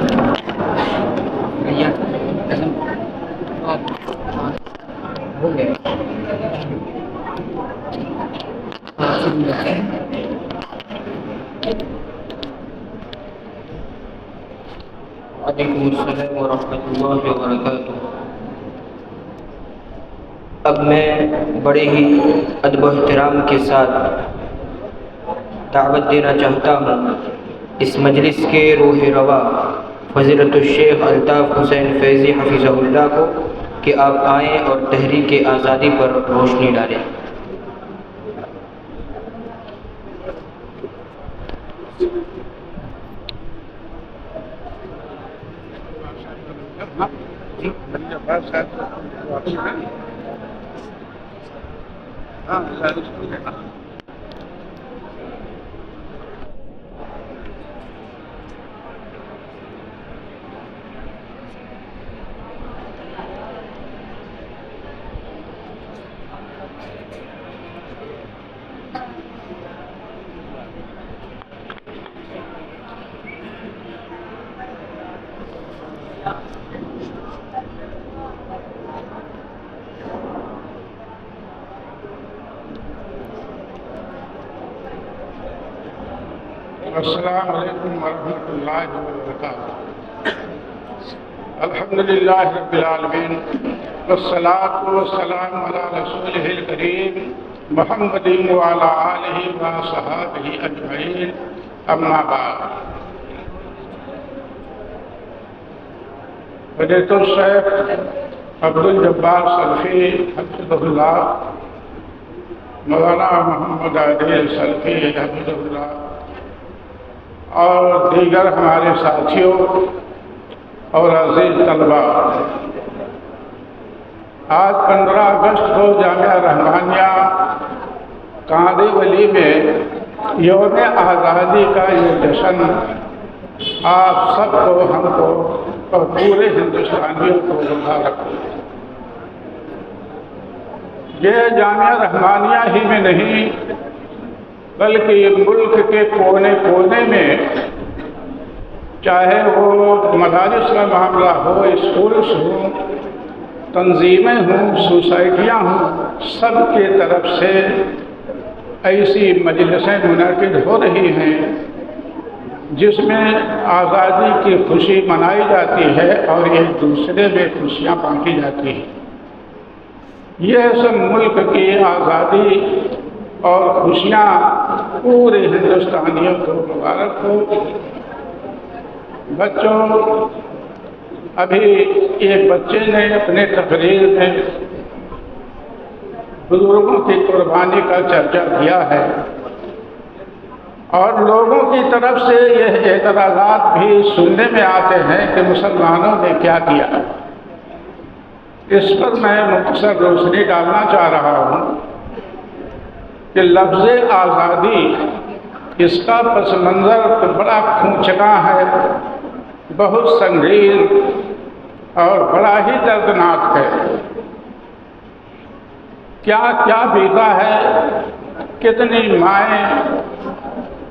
Speaker 2: وعلیکم السلام ورحمۃ اللہ وبرکاتہ۔ اب میں بڑے ہی ادب و احترام کے ساتھ دعوت دینا چاہتا ہوں اس مجلس کے روح روا فضیلت الشیخ الطاف حسین فیضی حفظہ اللہ کو کہ آپ آئیں اور تحریک آزادی پر روشنی ڈالیں۔
Speaker 7: السلام علیکم ورحمۃ اللہ وبرکاتہ۔ الحمدللہ رب العالمین والصلاة والسلام علی رسولہ الکریم محمد وعلی آلہ وصحابہ اجمعین، اما بعد۔ فضیلت الشیخ عبدالجبار سلفی حفظہ اللہ، مولانا محمد عادل سلفی حفظہ اللہ اور دیگر ہمارے ساتھیوں اور عزیز طلبہ، آج 15 اگست کو جامعہ رحمانیہ قاضی ولی میں یوم آزادی کا یہ جشن آپ سب کو، ہم کو اور پورے ہندوستانیوں کو مبارک ہو۔ یہ جامعہ رحمانیہ ہی میں نہیں بلکہ ملک کے کونے کونے میں، چاہے وہ مدارس کا معاملہ ہو، اسکولس ہوں، تنظیمیں ہوں، سوسائٹیاں ہوں، سب کی طرف سے ایسی مجلسیں منعقد ہو رہی ہیں جس میں آزادی کی خوشی منائی جاتی ہے اور ایک دوسرے میں خوشیاں بانٹی جاتی ہیں۔ یہ سب ملک کی آزادی اور خوشیاں پورے ہندوستانیوں کو مبارک ہو۔ بچوں، ابھی ایک بچے نے اپنے تقریر میں بزرگوں کی قربانی کا چرچا کیا ہے، اور لوگوں کی طرف سے یہ اعتراضات بھی سننے میں آتے ہیں کہ مسلمانوں نے کیا کیا۔ اس پر میں مختصر روشنی ڈالنا چاہ رہا ہوں کہ لفظ آزادی، اس کا پس منظر بڑا کھوچنا ہے، بہت سنگین اور بڑا ہی دردناک ہے۔ کیا کیا بیتا ہے، کتنی مائیں،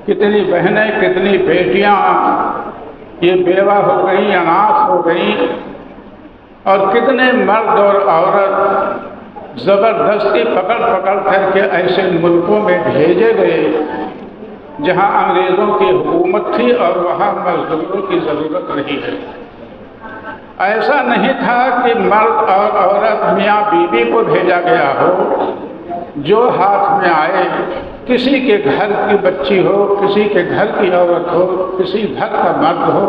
Speaker 7: کتنی بہنیں، کتنی بیٹیاں یہ بیوہ ہو گئیں، اناث ہو گئیں، اور کتنے مرد اور عورت زبردستی پکڑ کر کے ایسے ملکوں میں بھیجے گئے جہاں انگریزوں کی حکومت تھی اور وہاں مزدوروں کی ضرورت رہی ہے۔ ایسا نہیں تھا کہ مرد اور عورت میاں بیوی کو بھیجا گیا ہو، جو ہاتھ میں آئے، کسی کے گھر کی بچی ہو، کسی کے گھر کی عورت ہو، کسی گھر کا مرد ہو،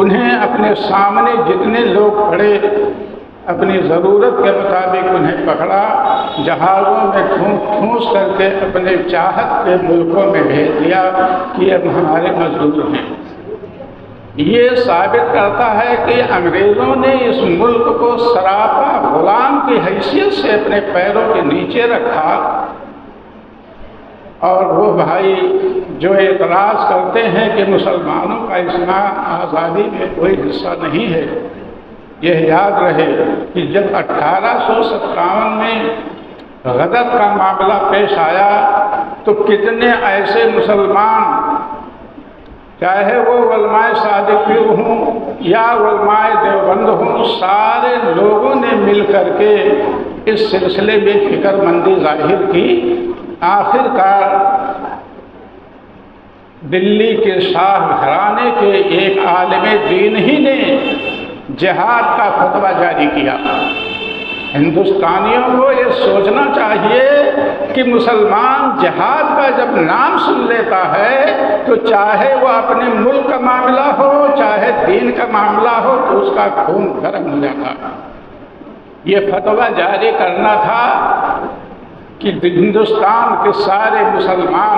Speaker 7: انہیں اپنے سامنے جتنے لوگ کھڑے اپنی ضرورت کے مطابق انہیں پکڑا، جہازوں میں ٹھونس کر کے اپنے چاہت کے ملکوں میں بھیج دیا کہ اب ہمارے مزدور ہیں۔ یہ ثابت کرتا ہے کہ انگریزوں نے اس ملک کو سراپا غلام کی حیثیت سے اپنے پیروں کے نیچے رکھا، اور وہ بھائی جو اعتراض کرتے ہیں کہ مسلمانوں کا اس میں آزادی میں کوئی حصہ نہیں ہے، یہ یاد رہے کہ جب 1857 میں غدر کا معاملہ پیش آیا تو کتنے ایسے مسلمان، چاہے وہ علماء صادقی ہوں یا علماء دیوبند ہوں، سارے لوگوں نے مل کر کے اس سلسلے میں فکر مندی ظاہر کی۔ آخر کار دلی کے شاہ گھرانے کے ایک عالم دین ہی نے جہاد کا فتویٰ جاری کیا۔ ہندوستانیوں کو یہ سوچنا چاہیے کہ مسلمان جہاد کا جب نام سن لیتا ہے تو چاہے وہ اپنے ملک کا معاملہ ہو، چاہے دین کا معاملہ ہو، تو اس کا خون گرم ہو جاتا۔ یہ فتویٰ جاری کرنا تھا کہ ہندوستان کے سارے مسلمان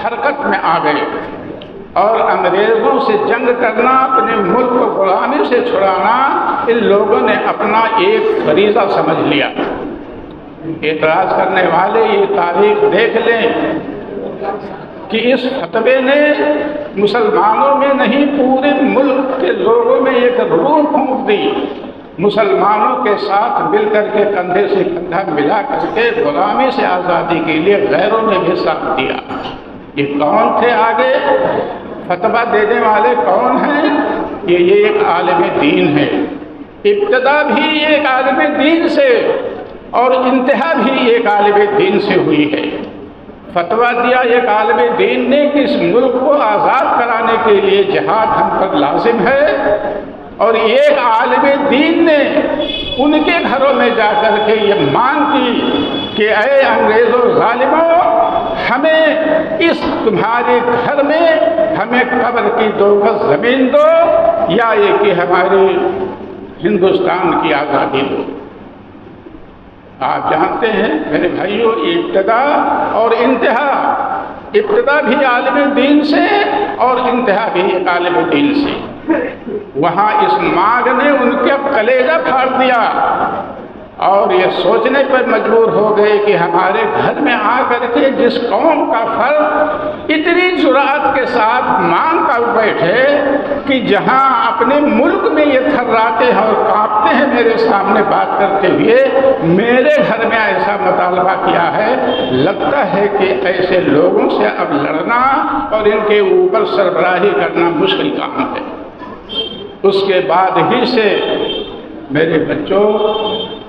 Speaker 7: حرکت میں آ گئے، اور انگریزوں سے جنگ کرنا، اپنے ملک کو غلامی سے چھڑانا، ان لوگوں نے اپنا ایک فریضہ سمجھ لیا۔ اعتراض کرنے والے یہ تاریخ دیکھ لیں کہ اس فتوے نے مسلمانوں میں نہیں، پورے ملک کے لوگوں میں ایک روح پھونک دی۔ مسلمانوں کے ساتھ مل کر کے کندھے سے کندھا ملا کر کے غلامی سے آزادی کے لیے غیروں نے بھی ساتھ دیا۔ یہ کون تھے آگے فتویٰ دینے والے کون ہیں؟ یہ ایک عالم دین ہے۔ ابتدا بھی ایک عالم دین سے اور انتہا بھی ایک عالم دین سے ہوئی ہے۔ فتویٰ دیا ایک عالم دین نے کہ اس ملک کو آزاد کرانے کے لیے جہاد ہم پر لازم ہے، اور ایک عالم دین نے ان کے گھروں میں جا کر کے یہ مانگ کی کہ اے انگریزوں ظالموں، ہمیں اس تمہارے گھر میں ہمیں قبر کی 2 گز زمین دو، یا یہ کہ ہمارے ہندوستان کی آزادی دو۔ آپ جانتے ہیں میرے بھائیوں، ابتدا اور انتہا، ابتدا بھی عالم دین سے اور انتہا بھی ایک عالم دین سے۔ وہاں اس مانگ نے ان کا کلیجہ پھاڑ دیا، اور یہ سوچنے پر مجبور ہو گئے کہ ہمارے گھر میں آ کر کے جس قوم کا فرد اتنی جرأت کے ساتھ مانگ کر بیٹھے کہ جہاں اپنے ملک میں یہ تھراتے ہیں اور کانپتے ہیں میرے سامنے بات کرتے ہوئے، میرے گھر میں ایسا مطالبہ کیا ہے، لگتا ہے کہ ایسے لوگوں سے اب لڑنا اور ان کے اوپر سربراہی کرنا مشکل کام ہے۔ اس کے بعد ہی سے میرے بچوں،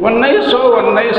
Speaker 7: 1919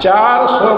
Speaker 7: 400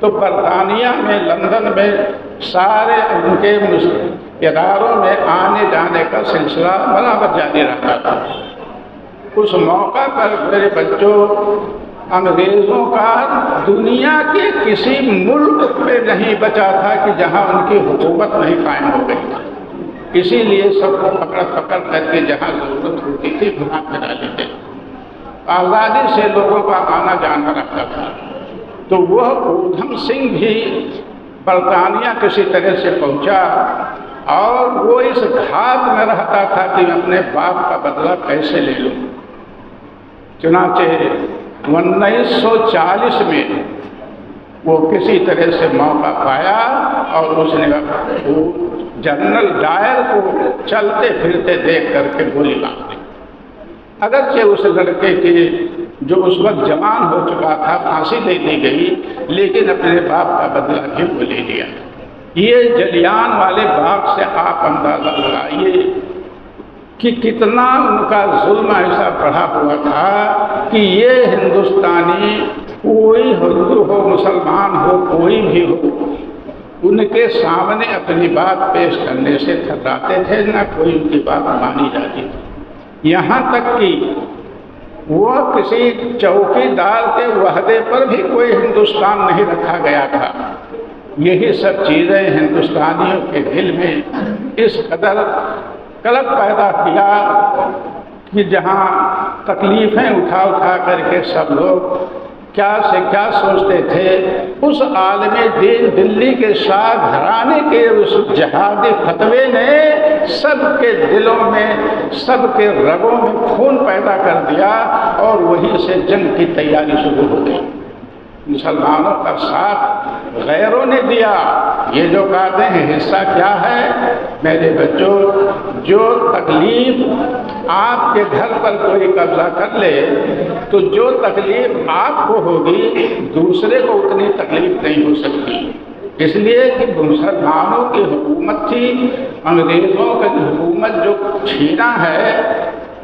Speaker 7: تو برطانیہ میں، لندن میں سارے ان کے اداروں میں آنے جانے کا سلسلہ برابر جاری رہتا تھا۔ اس موقع پر میرے بچوں، انگریزوں کا دنیا کے کسی ملک پہ نہیں بچا تھا کہ جہاں ان کی حکومت نہیں قائم ہو گئی تھی، اسی لیے سب کو پکڑ پکڑ کر کے جہاں ضرورت ہوتی تھی گھما پھرا لیتے، آزادی سے لوگوں کا آنا جانا رہتا تھا۔ تو وہ اودھم سنگھ بھی برطانیہ کسی طرح سے پہنچا اور وہ اس گھات میں رہتا تھا کہ میں اپنے باپ کا بدلہ کیسے لے لوں۔ چنانچہ 1940 میں وہ کسی طرح سے موقع پایا اور اس نے جنرل ڈائر کو چلتے پھرتے دیکھ کر کے گولی مار دی۔ اگرچہ اس لڑکے کی جو اس وقت جوان ہو چکا تھا پھانسی دے دی گئی، لیکن اپنے باپ کا بدلہ بھی وہ لے لیا۔ یہ جلیان والے باغ سے آپ اندازہ لگائیے کہ کتنا ان کا ظلم ایسا بڑھا ہوا تھا کہ یہ ہندوستانی، کوئی ہندو ہو، مسلمان ہو، کوئی بھی ہو، ان کے سامنے اپنی بات پیش کرنے سے تھراتے تھے، نہ کوئی ان کی بات مانی جاتی تھی۔ یہاں تک کہ وہ کسی چوکی دار کے وعدے پر بھی کوئی ہندوستان نہیں رکھا گیا تھا۔ یہی سب چیزیں ہندوستانیوں کے دل میں اس قدر قلق پیدا کیا کہ جہاں تکلیفیں اٹھا اٹھا کر کے سب لوگ کیا سے کیا سوچتے تھے، اس عالم دین دلی کے شاہ گھرانے کے اس جہادی فتوے نے سب کے دلوں میں، سب کے رگوں میں خون پیدا کر دیا اور وہیں سے جنگ کی تیاری شروع ہو گئی۔ مسلمانوں کا ساتھ غیروں نے دیا۔ یہ جو کہتے ہیں حصہ کیا ہے، میرے بچوں، جو تکلیف آپ کے گھر پر کوئی قبضہ کر لے تو جو تکلیف آپ کو ہوگی دوسرے کو اتنی تکلیف نہیں ہو سکتی، اس لیے کہ مسلمانوں کی حکومت تھی، انگریزوں کی حکومت جو چھینا ہے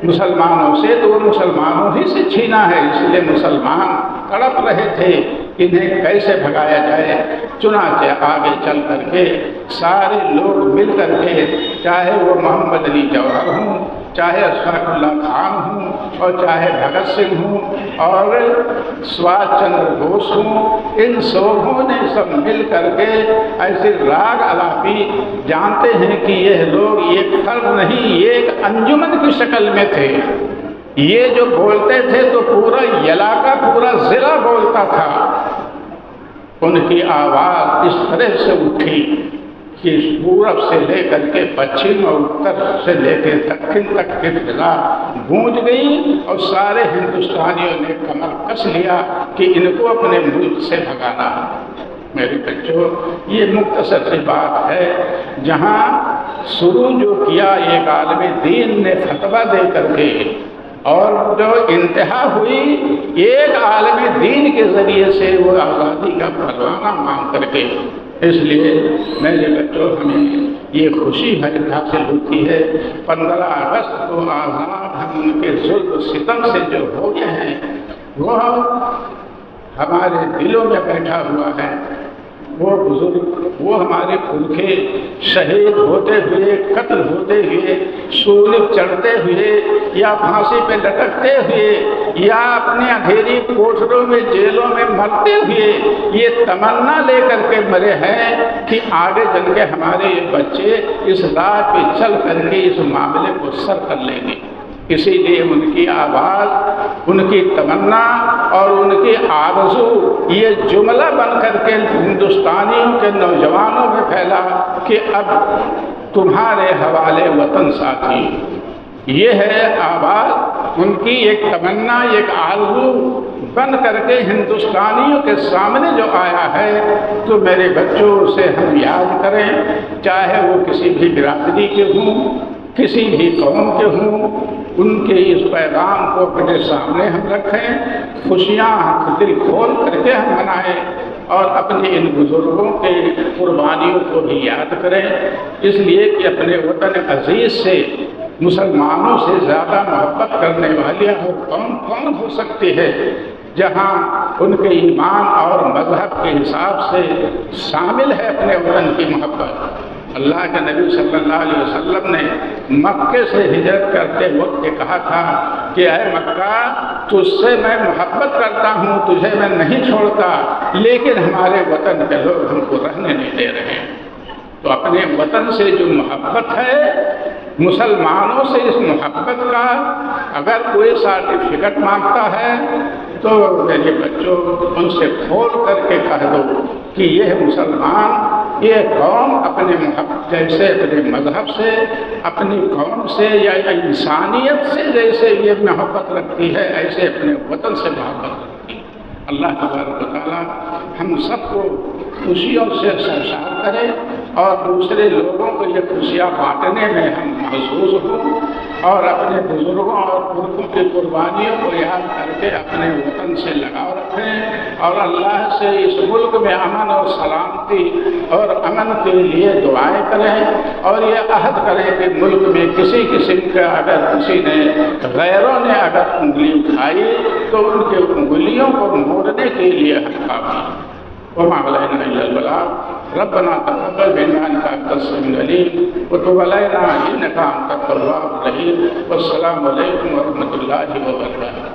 Speaker 7: مسلمانوں سے تو وہ مسلمانوں ہی سے چھینا ہے، اس لیے مسلمان تڑپ رہے تھے کہ انہیں کیسے بھگایا جائے۔ چنانچہ آگے چل کر کے سارے لوگ مل کر کے، چاہے وہ محمد علی جوہر ہوں، چاہے اشفاق اللہ خان ہوں، اور چاہے بھگت سنگھ ہوں اور سبھاش چندر بوس ہوں، ان سبوں نے سب مل کر کے ایسے راگ الاپی، جانتے ہیں کہ یہ لوگ ایک فرد نہیں، یہ ایک انجمن کی شکل میں تھے۔ یہ جو بولتے تھے تو پورا علاقہ، پورا ضلع بولتا تھا۔ ان کی آواز اس طرح سے اٹھی کہ پورب سے لے کر کے پچھم اور اتر سے لے کے دکن تک کی فضا گونج گئی اور سارے ہندوستانیوں نے کمر کس لیا کہ ان کو اپنے ملک سے بھگانا۔ میرے بچوں، یہ مختصر سی بات ہے، جہاں شروع جو کیا ایک عالم دین نے فتویٰ دے کر کے، اور جو انتہا ہوئی ایک عالم دین کے ذریعے سے وہ آزادی کا پروانہ مانگ کر کے۔ اس لیے میرے بچوں، ہمیں یہ خوشی حاصل ہوتی ہے 15 اگست کو آزاد ہم ان کے ظلم و ستم سے جو ہو گئے ہیں وہ ہمارے دلوں میں بیٹھا ہوا ہے۔ وہ بزرگ، وہ ہمارے پرکھے شہید ہوتے ہوئے، قتل ہوتے ہوئے، سولب چڑھتے ہوئے یا پھانسی پہ لٹکتے ہوئے یا اپنے اندھیری کوٹھروں میں، جیلوں میں مرتے ہوئے یہ تمنا لے کر کے مرے ہیں کہ آگے چل کے ہمارے یہ بچے اس راہ پہ چل کر کے اس معاملے کو سر کر لیں گے۔ اسی لیے ان کی آواز، ان کی تمنا اور ان کی آرزو یہ جملہ بن کر کے ہندوستانیوں کے نوجوانوں میں پھیلا کہ اب تمہارے حوالے وطن ساتھی۔ یہ ہے آواز، ان کی ایک تمنا، ایک آرزو بن کر کے ہندوستانیوں کے سامنے جو آیا ہے، تو میرے بچوں اسے ہم یاد کریں، چاہے وہ کسی بھی برادری کے ہوں، کسی بھی قوم کے ہوں، ان کے اس پیغام کو اپنے سامنے ہم رکھیں، خوشیاں دل کھول کر کے ہم منائیں اور اپنے ان بزرگوں کے قربانیوں کو بھی یاد کریں، اس لیے کہ اپنے وطن عزیز سے، مسلمانوں سے زیادہ محبت کرنے والی اور کون ہو سکتی ہے جہاں ان کے ایمان اور مذہب کے حساب سے شامل ہے اپنے وطن کی محبت۔ اللہ کے نبی صلی اللہ علیہ وسلم نے مکے سے ہجرت کرتے وقت یہ کہا تھا کہ اے مکہ، تجھ سے میں محبت کرتا ہوں، تجھے میں نہیں چھوڑتا، لیکن ہمارے وطن کے لوگ ہم کو رہنے نہیں دے رہے ہیں۔ تو اپنے وطن سے جو محبت ہے، مسلمانوں سے اس محبت کا اگر کوئی سرٹیفکیٹ مانگتا ہے تو میرے بچوں ان سے کھول کر کے کہہ دو کہ یہ مسلمان، یہ قوم اپنے محبت جیسے اپنے مذہب سے، اپنی قوم سے یا انسانیت سے جیسے یہ محبت رکھتی ہے، ایسے اپنے وطن سے محبت رکھتی ہے۔ اللہ تبارک و تعالیٰ ہم سب کو خوشیوں سے سرشار کرے اور دوسرے لوگوں کو یہ خوشیاں بانٹنے میں ہم محظوظ ہوں، اور اپنے بزرگوں اور پرخوں کی قربانیوں کو یاد کر کے اپنے وطن سے لگاؤ رکھیں، اور اللہ سے اس ملک میں امن اور سلامتی اور امن کے لیے دعائیں کریں، اور یہ عہد کریں کہ ملک میں کسی قسم کا اگر کسی نے غیروں نے اگر انگلی اٹھائی تو ان کے انگلیوں کو موڑنے کے لیے ہم کافی ہیں۔ وما علينا إلا البلاغ ربنا تقبل منا إنك أنت السميع العليم وتب علينا إنك أنت التواب الرحيم والسلام عليكم ورحمة الله وبركاته۔